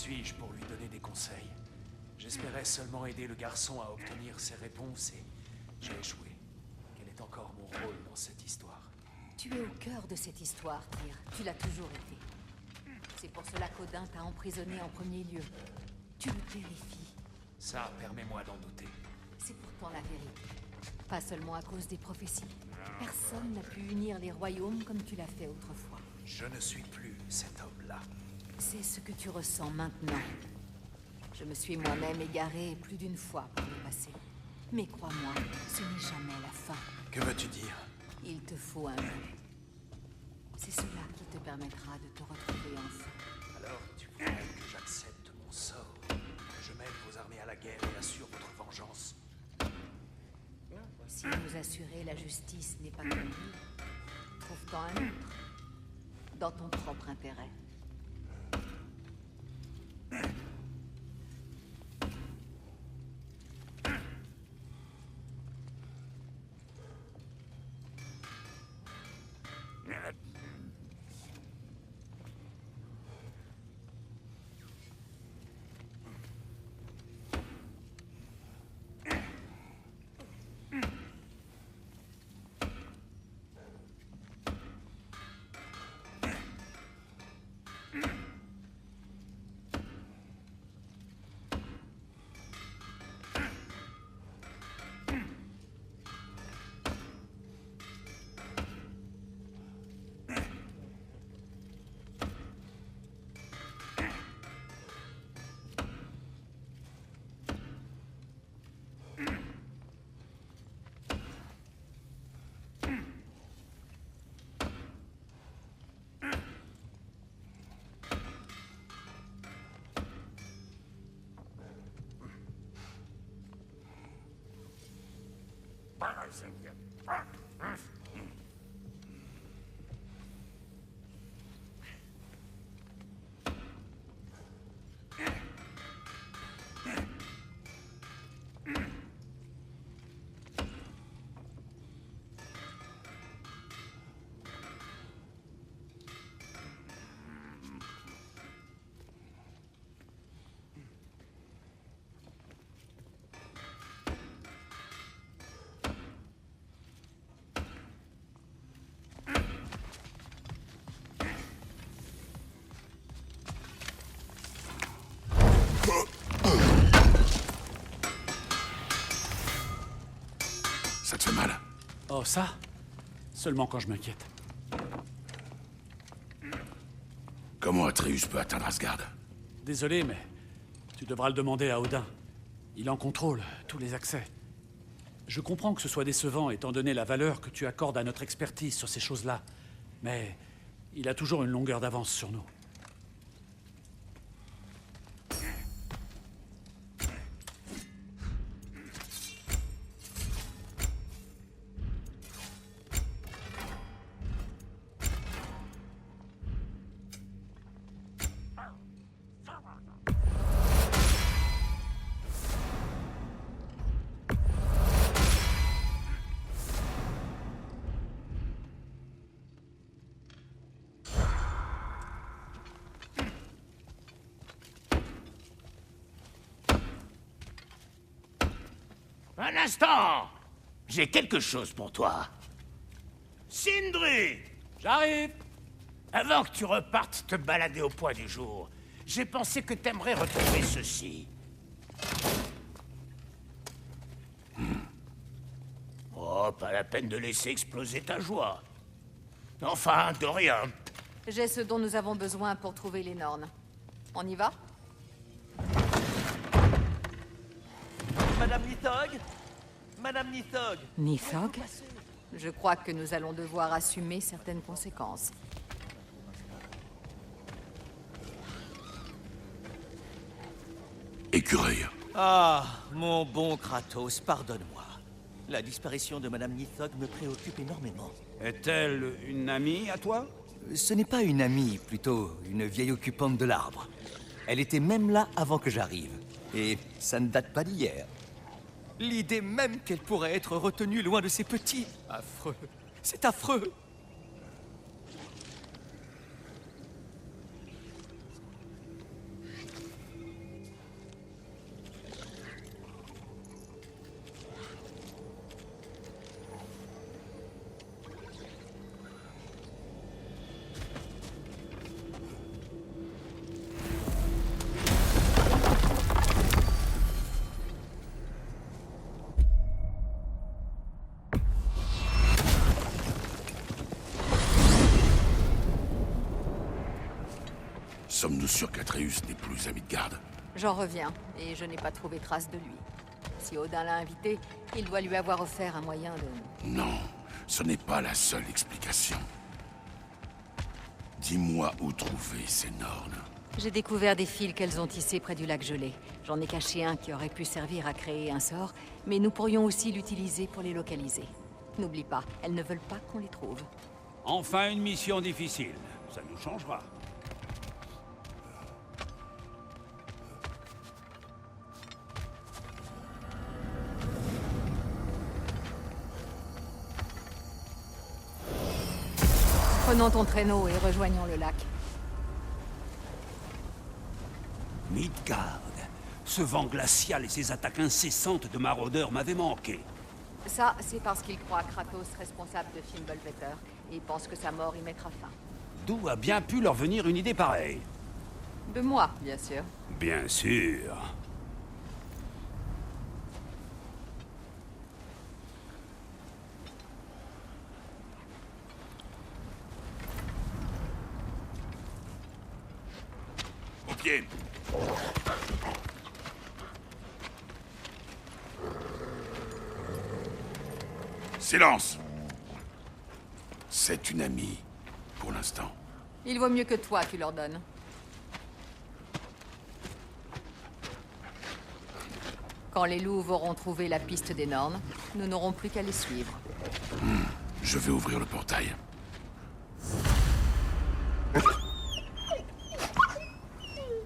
suis-je pour lui donner des conseils? J'espérais seulement aider le garçon à obtenir ses réponses et j'ai échoué. Quel est encore mon rôle dans cette histoire? Tu es au cœur de cette histoire, Tyr. Tu l'as toujours été. C'est pour cela qu'Odin t'a emprisonné en premier lieu. Tu le terrifies. Ça, permets-moi d'en douter. C'est pourtant la vérité. Pas seulement à cause des prophéties. Personne n'a pu unir les royaumes comme tu l'as fait autrefois. Je ne suis plus cet homme-là. C'est ce que tu ressens maintenant. Je me suis moi-même égaré plus d'une fois par le passé. Mais crois-moi, ce n'est jamais la fin. Que veux-tu dire? Il te faut un but. C'est cela qui te permettra de te retrouver enfin. Alors, tu voudrais que j'accepte mon sort, que je mène vos armées à la guerre et assure votre vengeance? Si nous assurer la justice n'est pas conduite, trouve-t'en un autre. Dans ton propre intérêt. Ça te fait mal? Oh, ça? Seulement quand je m'inquiète. Comment Atreus peut atteindre Asgard? Désolé, mais tu devras le demander à Odin. Il en contrôle tous les accès. Je comprends que ce soit décevant, étant donné la valeur que tu accordes à notre expertise sur ces choses-là. Mais il a toujours une longueur d'avance sur nous. Un instant! J'ai quelque chose pour toi. Sindri! J'arrive! Avant que tu repartes te balader au point du jour, j'ai pensé que t'aimerais retrouver ceci. Oh, pas la peine de laisser exploser ta joie. Enfin, de rien. J'ai ce dont nous avons besoin pour trouver les Nornes. On y va? Madame Nithog? Madame Nithog? Nithog? Je crois que nous allons devoir assumer certaines conséquences. Écureuil. Ah, mon bon Kratos, pardonne-moi. La disparition de Madame Nithog me préoccupe énormément. Est-elle une amie à toi? Ce n'est pas une amie, plutôt une vieille occupante de l'arbre. Elle était même là avant que j'arrive. Et ça ne date pas d'hier. L'idée même qu'elle pourrait être retenue loin de ses petits. Affreux. C'est affreux. sommes-nous sûrs qu'Atreus n'est plus ami de garde? J'en reviens, et je n'ai pas trouvé trace de lui. Si Odin l'a invité, il doit lui avoir offert un moyen de... Non, ce n'est pas la seule explication. Dis-moi où trouver ces Nornes. J'ai découvert des fils qu'elles ont tissés près du lac gelé. J'en ai caché un qui aurait pu servir à créer un sort, mais nous pourrions aussi l'utiliser pour les localiser. N'oublie pas, elles ne veulent pas qu'on les trouve. Enfin une mission difficile. Ça nous changera. Prenons ton traîneau et rejoignons le lac. Midgard. Ce vent glacial et ces attaques incessantes de maraudeurs m'avaient manqué. Ça, c'est parce qu'il croit Kratos responsable de Fimbulvetter, et pense que sa mort y mettra fin. D'où a bien pu leur venir une idée pareille? De moi, bien sûr. Bien sûr. Au pied. Silence! C'est une amie, pour l'instant. Il vaut mieux que toi, tu leur donnes. Quand les loups auront trouvé la piste des Nornes, nous n'aurons plus qu'à les suivre. Je vais ouvrir le portail.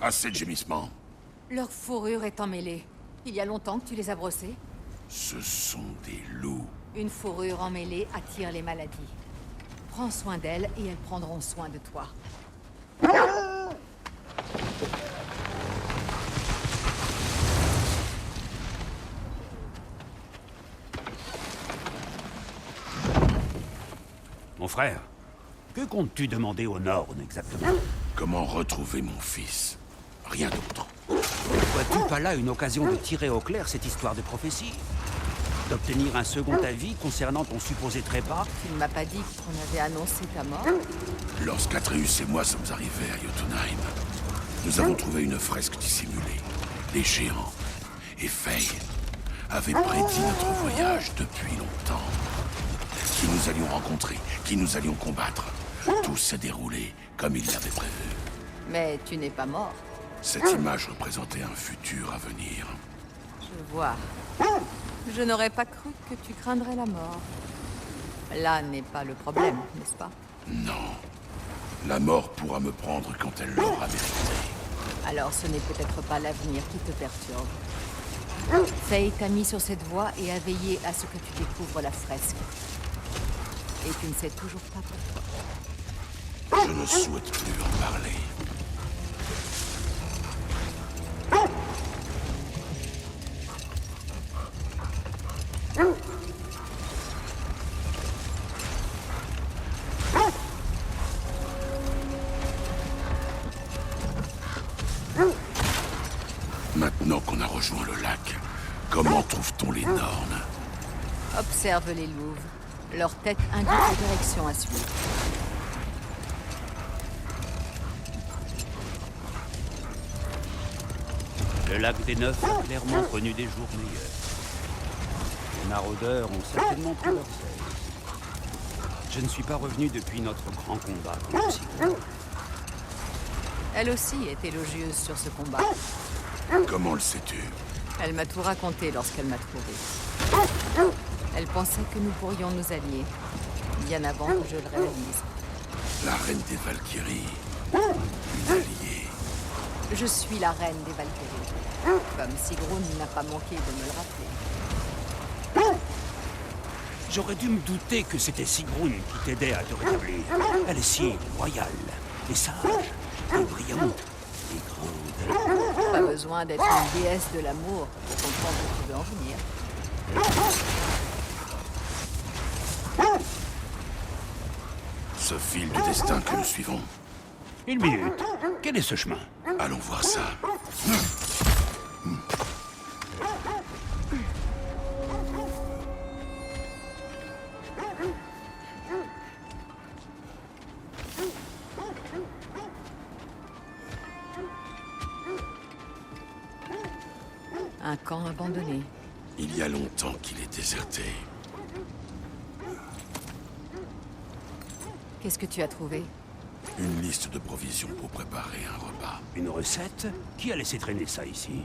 Assez de gémissements. Leur fourrure est emmêlée. Il y a longtemps que tu les as brossés. Ce sont des loups. Une fourrure emmêlée attire les maladies. Prends soin d'elles et elles prendront soin de toi. Mon frère, que comptes-tu demander aux Nornes exactement? Comment retrouver mon fils? Rien d'autre. Ne vois-tu pas là une occasion de tirer au clair cette histoire de prophétie? D'obtenir un second avis concernant ton supposé trépas? Tu ne m'as pas dit qu'on avait annoncé ta mort? Lorsqu'Atreus et moi sommes arrivés à Jotunheim, nous avons trouvé une fresque dissimulée. Les géants et Faye avaient prédit notre voyage depuis longtemps. Qui nous allions rencontrer, qui nous allions combattre. Tout s'est déroulé comme il l'avait prévu. Mais tu n'es pas mort. Cette image représentait un futur à venir. Je vois. Je n'aurais pas cru que tu craindrais la mort. Là n'est pas le problème, n'est-ce pas? Non. La mort pourra me prendre quand elle l'aura mérité. Alors ce n'est peut-être pas l'avenir qui te perturbe. Faye t'a mis sur cette voie et a veillé à ce que tu découvres la fresque. Et tu ne sais toujours pas pourquoi. Je ne souhaite plus en parler. Maintenant qu'on a rejoint le lac, comment trouve-t-on les Nornes? Observe les louves. Leur tête indique la direction à suivre. Le lac des Neufs a clairement connu des jours meilleurs. Les maraudeurs ont certainement pris leur zèle. Je ne suis pas revenu depuis notre grand combat contre Sigurd. Elle aussi est élogieuse sur ce combat. Comment le sais-tu? Elle m'a tout raconté lorsqu'elle m'a trouvé. Elle pensait que nous pourrions nous allier, bien avant que je le réalise. La reine des Valkyries. Une alliée. Je suis la reine des Valkyries. Comme Sigrun n'a pas manqué de me le rappeler. J'aurais dû me douter que c'était Sigrun qui t'aidait à te rétablir. Elle est si royale, et sage, et brillante, et grande. Pas besoin d'être une déesse de l'amour pour comprendre où tu veux en venir. Ce fil du destin que nous suivons. Une minute. Quel est ce chemin? Allons voir ça. Un camp abandonné. Il y a longtemps qu'il est déserté. Qu'est-ce que tu as trouvé? Une liste de provisions pour préparer un repas. Une recette? Qui a laissé traîner ça ici?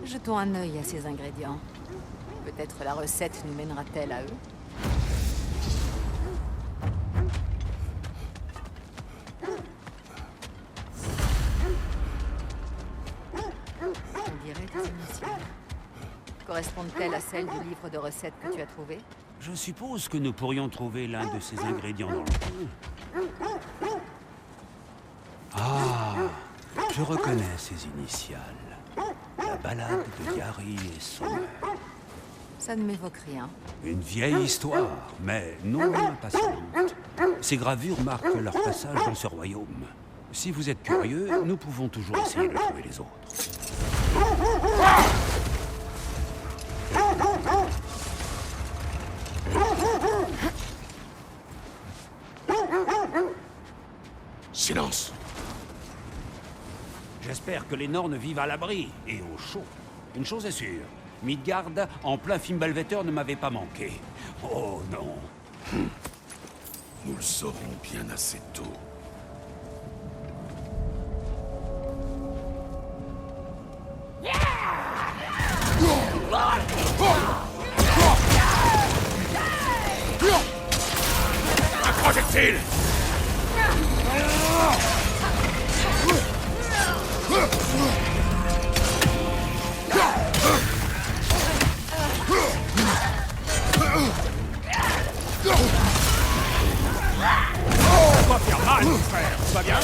Jetons un œil à ces ingrédients. Peut-être la recette nous mènera-t-elle à eux? On dirait des initiales. Correspondent-elles à celles du livre de recettes que tu as trouvé? Je suppose que nous pourrions trouver l'un de ces ingrédients dans le coin. Ah, je reconnais ces initiales. La balade de Yari et Sommer. Ça ne m'évoque rien. Une vieille histoire, mais non moins passionnante. Ces gravures marquent leur passage dans ce royaume. Si vous êtes curieux, nous pouvons toujours essayer de trouver les autres. Silence! J'espère que les Nornes vivent à l'abri et au chaud. Une chose est sûre, Midgard, en plein Fimbulvetr, ne m'avait pas manqué. Oh non. Nous le saurons bien assez tôt. Un projectile! Ça va faire mal, mon frère. Tu vas bien?